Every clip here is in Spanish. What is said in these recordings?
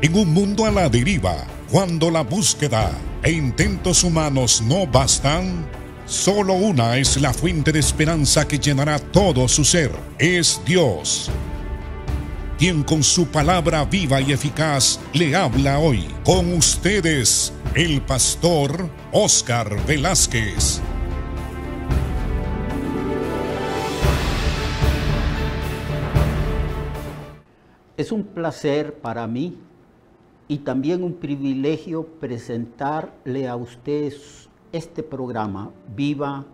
En un mundo a la deriva, cuando la búsqueda e intentos humanos no bastan, solo una es la fuente de esperanza que llenará todo su ser. Es Dios, quien con su palabra viva y eficaz le habla hoy. Con ustedes, el pastor Óscar Velázquez. Es un placer para mí y también un privilegio presentarle a ustedes este programa Viva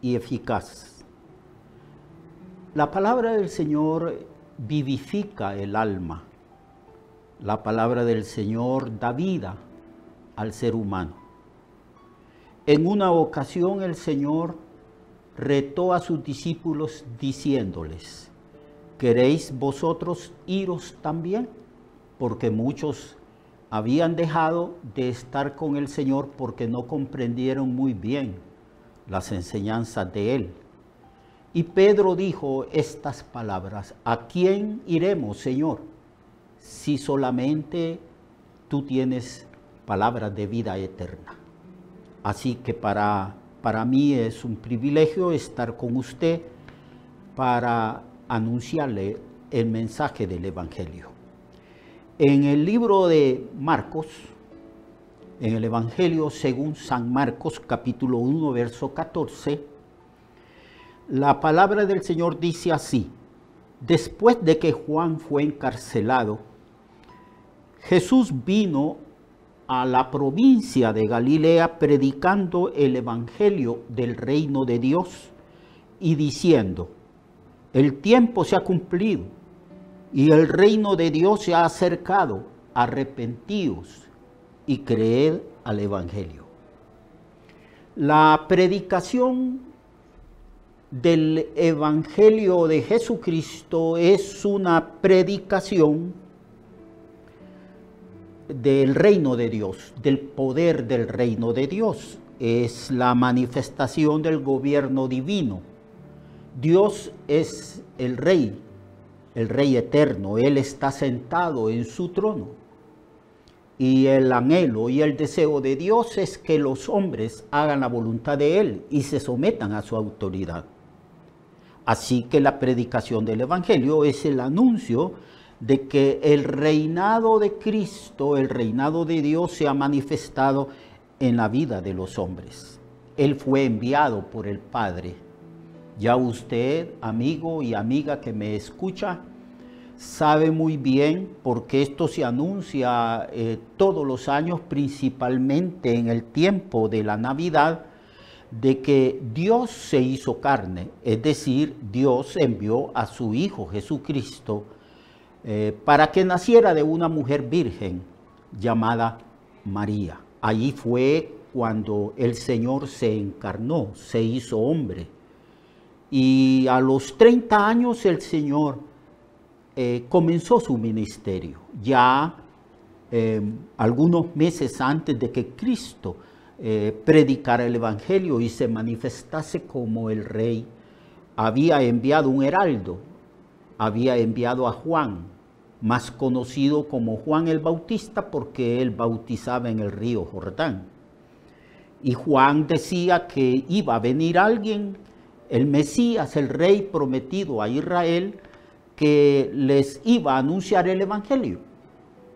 y Eficaz. La palabra del Señor vivifica el alma. La palabra del Señor da vida al ser humano. En una ocasión el Señor retó a sus discípulos diciéndoles: ¿queréis vosotros iros también? Porque muchos habían dejado de estar con el Señor porque no comprendieron muy bien las enseñanzas de Él. Y Pedro dijo estas palabras: ¿a quién iremos, Señor? Si solamente tú tienes palabras de vida eterna. Así que para mí es un privilegio estar con usted para anunciarle el mensaje del Evangelio. En el libro de Marcos, en el Evangelio según San Marcos, capítulo 1, verso 14, la palabra del Señor dice así: después de que Juan fue encarcelado, Jesús vino a la provincia de Galilea predicando el Evangelio del reino de Dios y diciendo: el tiempo se ha cumplido y el reino de Dios se ha acercado. Arrepentíos y creed al Evangelio. La predicación del Evangelio de Jesucristo es una predicación del reino de Dios, del poder del reino de Dios. Es la manifestación del gobierno divino. Dios es el rey eterno. Él está sentado en su trono. Y el anhelo y el deseo de Dios es que los hombres hagan la voluntad de Él y se sometan a su autoridad. Así que la predicación del Evangelio es el anuncio de que el reinado de Cristo, el reinado de Dios, se ha manifestado en la vida de los hombres. Él fue enviado por el Padre. Ya usted, amigo y amiga que me escucha, sabe muy bien porque esto se anuncia todos los años, principalmente en el tiempo de la Navidad, de que Dios se hizo carne, es decir, Dios envió a su Hijo Jesucristo para que naciera de una mujer virgen llamada María. Allí fue cuando el Señor se encarnó, se hizo hombre. Y a los 30 años el Señor comenzó su ministerio. Ya algunos meses antes de que Cristo predicara el Evangelio y se manifestase como el Rey, había enviado un heraldo, había enviado a Juan, más conocido como Juan el Bautista, porque él bautizaba en el río Jordán. Y Juan decía que iba a venir alguien, el Mesías, el Rey prometido a Israel, que les iba a anunciar el Evangelio.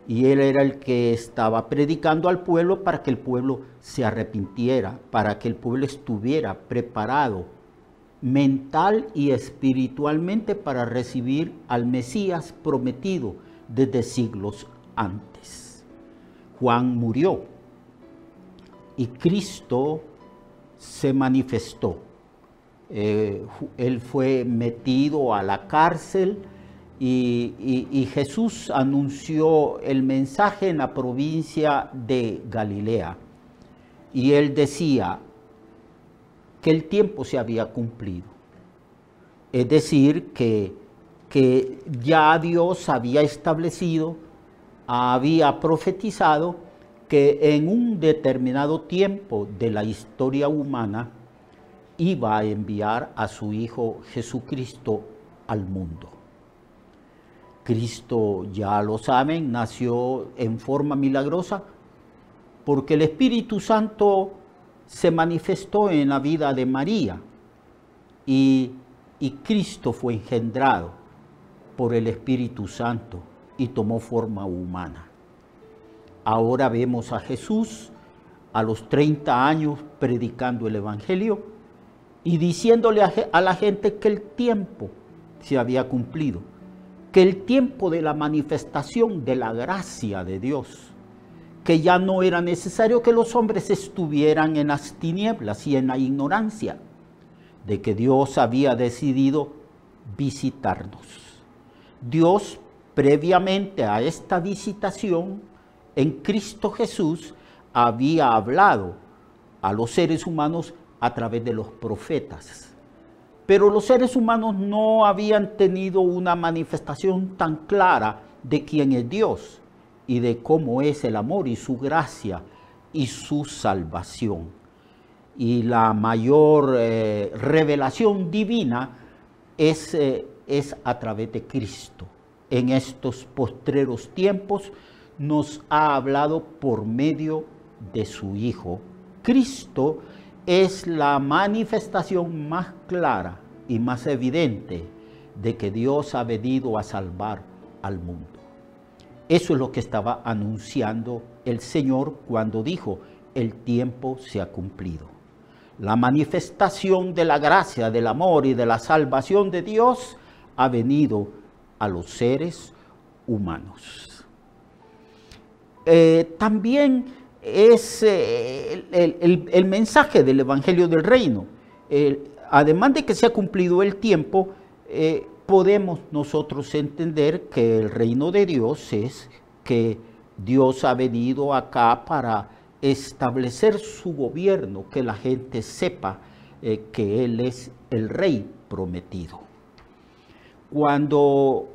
Y él era el que estaba predicando al pueblo para que el pueblo se arrepintiera, para que el pueblo estuviera preparado mental y espiritualmente para recibir al Mesías prometido desde siglos antes. Juan murió y Cristo se manifestó. Él fue metido a la cárcel y Jesús anunció el mensaje en la provincia de Galilea. Y él decía que el tiempo se había cumplido. Es decir, que ya Dios había establecido, había profetizado que en un determinado tiempo de la historia humana iba a enviar a su Hijo Jesucristo al mundo. Cristo, ya lo saben, nació en forma milagrosa porque el Espíritu Santo se manifestó en la vida de María y Cristo fue engendrado por el Espíritu Santo y tomó forma humana. Ahora vemos a Jesús a los 30 años predicando el Evangelio y diciéndole a la gente que el tiempo se había cumplido, que el tiempo de la manifestación de la gracia de Dios, que ya no era necesario que los hombres estuvieran en las tinieblas y en la ignorancia, de que Dios había decidido visitarnos. Dios, previamente a esta visitación, en Cristo Jesús, había hablado a los seres humanos a través de los profetas. Pero los seres humanos no habían tenido una manifestación tan clara de quién es Dios y de cómo es el amor y su gracia y su salvación. Y la mayor revelación divina es a través de Cristo. En estos postreros tiempos nos ha hablado por medio de su Hijo. Cristo es la manifestación más clara y más evidente de que Dios ha venido a salvar al mundo. Eso es lo que estaba anunciando el Señor cuando dijo, el tiempo se ha cumplido. La manifestación de la gracia, del amor y de la salvación de Dios ha venido a los seres humanos. También es el mensaje del Evangelio del Reino. Además de que se ha cumplido el tiempo, podemos nosotros entender que el reino de Dios es que Dios ha venido acá para establecer su gobierno, que la gente sepa que Él es el Rey prometido. Cuando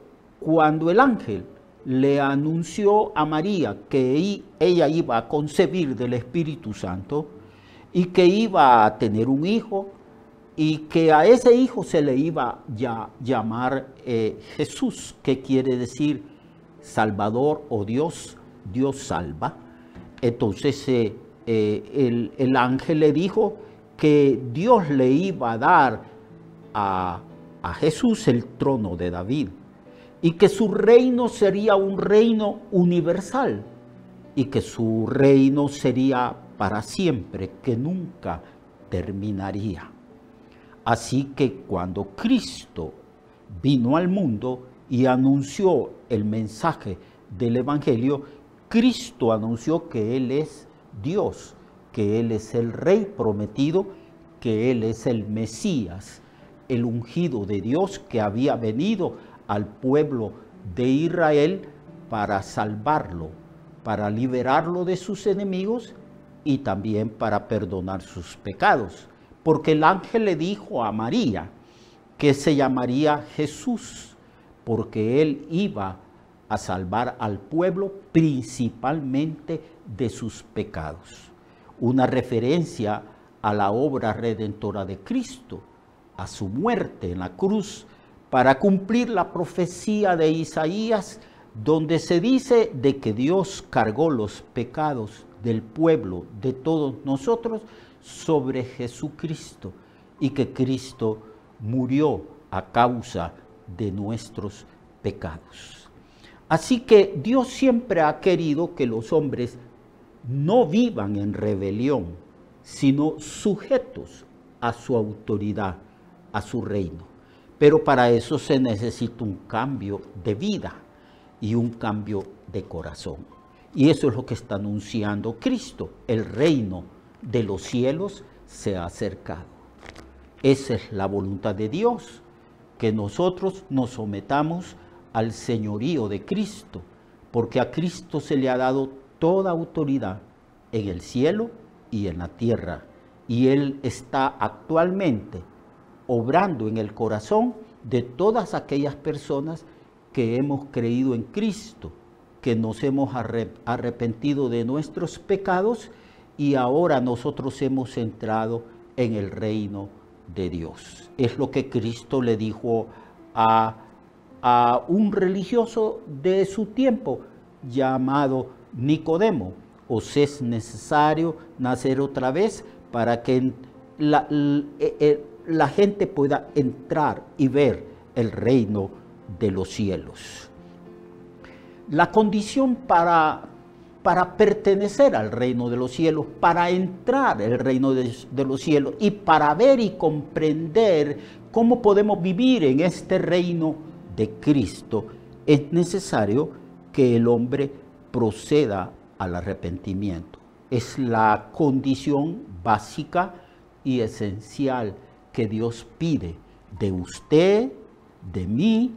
el ángel le anunció a María que ella iba a concebir del Espíritu Santo y que iba a tener un hijo y que a ese hijo se le iba a llamar Jesús, que quiere decir Salvador o Dios salva. Entonces el ángel le dijo que Dios le iba a dar a Jesús el trono de David y que su reino sería un reino universal y que su reino sería para siempre, que nunca terminaría. Así que cuando Cristo vino al mundo y anunció el mensaje del Evangelio, Cristo anunció que Él es Dios, que Él es el Rey prometido, que Él es el Mesías, el ungido de Dios que había venido al pueblo de Israel para salvarlo, para liberarlo de sus enemigos y también para perdonar sus pecados. Porque el ángel le dijo a María que se llamaría Jesús, porque Él iba a salvar al pueblo principalmente de sus pecados. Una referencia a la obra redentora de Cristo, a su muerte en la cruz, para cumplir la profecía de Isaías, donde se dice de que Dios cargó los pecados del pueblo, de todos nosotros, sobre Jesucristo, y que Cristo murió a causa de nuestros pecados. Así que Dios siempre ha querido que los hombres no vivan en rebelión, sino sujetos a su autoridad, a su reino. Pero para eso se necesita un cambio de vida y un cambio de corazón. Y eso es lo que está anunciando Cristo. El reino de los cielos se ha acercado. Esa es la voluntad de Dios, que nosotros nos sometamos al señorío de Cristo, porque a Cristo se le ha dado toda autoridad en el cielo y en la tierra, y Él está actualmente obrando en el corazón de todas aquellas personas que hemos creído en Cristo, que nos hemos arrepentido de nuestros pecados y ahora nosotros hemos entrado en el reino de Dios. Es lo que Cristo le dijo a a un religioso de su tiempo llamado Nicodemo: os es necesario nacer otra vez para que la gente pueda entrar y ver el reino de los cielos. La condición para pertenecer al reino de los cielos, para entrar al reino de los cielos y para ver y comprender cómo podemos vivir en este reino de Cristo, es necesario que el hombre proceda al arrepentimiento. Es la condición básica y esencial que Dios pide de usted, de mí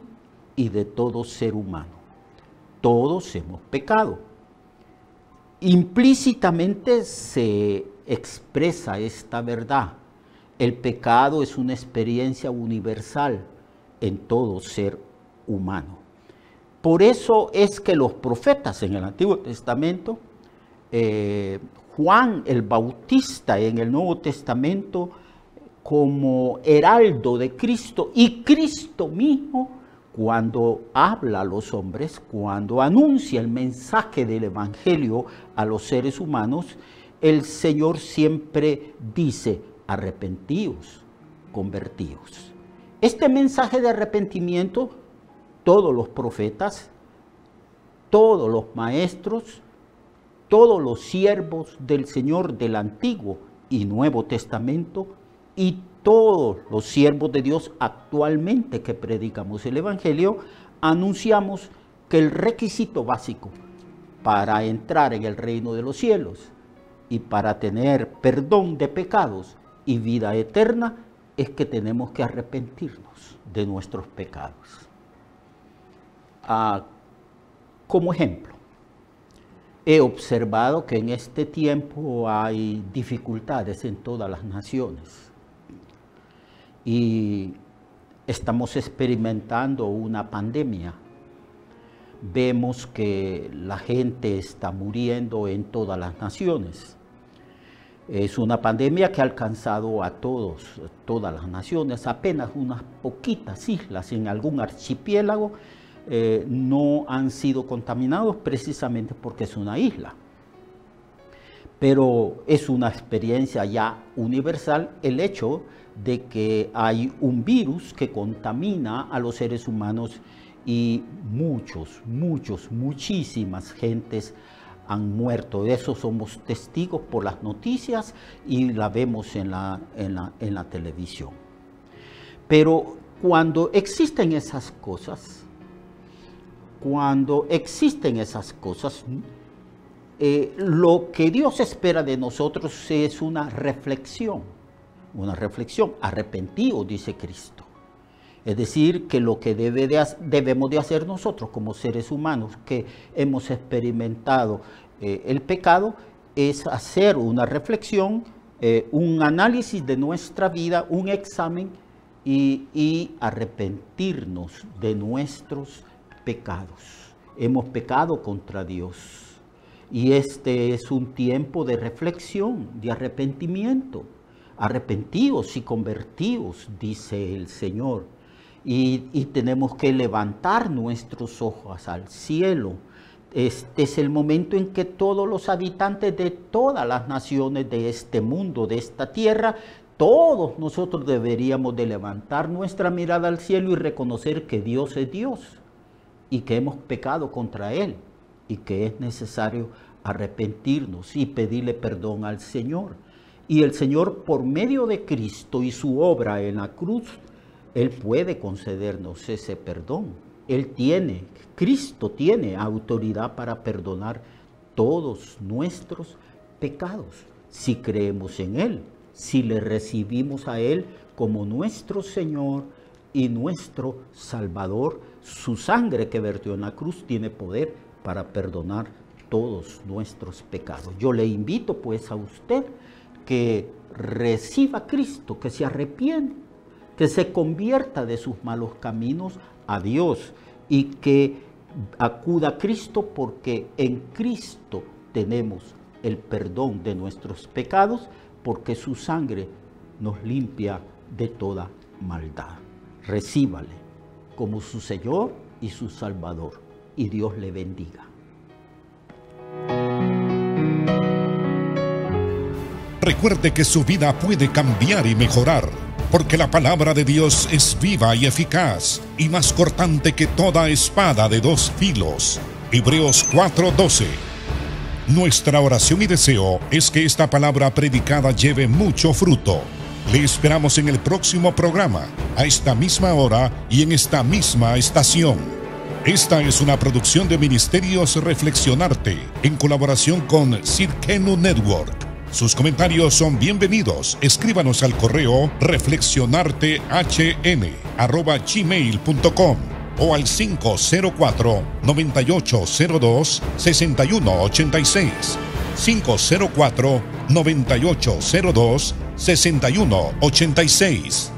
y de todo ser humano. Todos hemos pecado. Implícitamente se expresa esta verdad. El pecado es una experiencia universal en todo ser humano. Por eso es que los profetas en el Antiguo Testamento, Juan el Bautista en el Nuevo Testamento, como heraldo de Cristo, y Cristo mismo, cuando habla a los hombres, cuando anuncia el mensaje del Evangelio a los seres humanos, el Señor siempre dice: arrepentíos, convertíos. Este mensaje de arrepentimiento, todos los profetas, todos los maestros, todos los siervos del Señor del Antiguo y Nuevo Testamento, y todos los siervos de Dios actualmente que predicamos el Evangelio, anunciamos que el requisito básico para entrar en el reino de los cielos y para tener perdón de pecados y vida eterna es que tenemos que arrepentirnos de nuestros pecados. Como ejemplo, he observado que en este tiempo hay dificultades en todas las naciones. Y estamos experimentando una pandemia. Vemos que la gente está muriendo en todas las naciones. Es una pandemia que ha alcanzado a todas las naciones. Apenas unas poquitas islas en algún archipiélago no han sido contaminados precisamente porque es una isla. Pero es una experiencia ya universal el hecho de que hay un virus que contamina a los seres humanos y muchísimas gentes han muerto. De eso somos testigos por las noticias y la vemos en la televisión. Pero cuando existen esas cosas, lo que Dios espera de nosotros es una reflexión, arrepentidos, dice Cristo. Es decir, que lo que debemos de hacer nosotros como seres humanos que hemos experimentado el pecado es hacer una reflexión, un análisis de nuestra vida, un examen y arrepentirnos de nuestros pecados. Hemos pecado contra Dios. Y este es un tiempo de reflexión, de arrepentimiento. Arrepentíos y convertíos, dice el Señor. Y tenemos que levantar nuestros ojos al cielo. Este es el momento en que todos los habitantes de todas las naciones de este mundo, de esta tierra, todos nosotros deberíamos de levantar nuestra mirada al cielo y reconocer que Dios es Dios y que hemos pecado contra Él y que es necesario arrepentirnos y pedirle perdón al Señor. Y el Señor, por medio de Cristo y su obra en la cruz, Él puede concedernos ese perdón. Cristo tiene autoridad para perdonar todos nuestros pecados, si creemos en Él, si le recibimos a Él como nuestro Señor y nuestro Salvador. Su sangre que vertió en la cruz tiene poder para perdonar todos nuestros pecados. Yo le invito pues a usted que reciba a Cristo, que se arrepienta, que se convierta de sus malos caminos a Dios y que acuda a Cristo, porque en Cristo tenemos el perdón de nuestros pecados, porque su sangre nos limpia de toda maldad. Recíbale como su Señor y su Salvador. Y Dios le bendiga. Recuerde que su vida puede cambiar y mejorar, porque la palabra de Dios es viva y eficaz, y más cortante que toda espada de dos filos. Hebreos 4:12. Nuestra oración y deseo es que esta palabra predicada lleve mucho fruto. Le esperamos en el próximo programa, a esta misma hora y en esta misma estación. Esta es una producción de Ministerios Reflexionarte, en colaboración con Sirkenu Network. Sus comentarios son bienvenidos. Escríbanos al correo reflexionartehn@gmail.com o al 504-9802-6186. 504-9802-6186.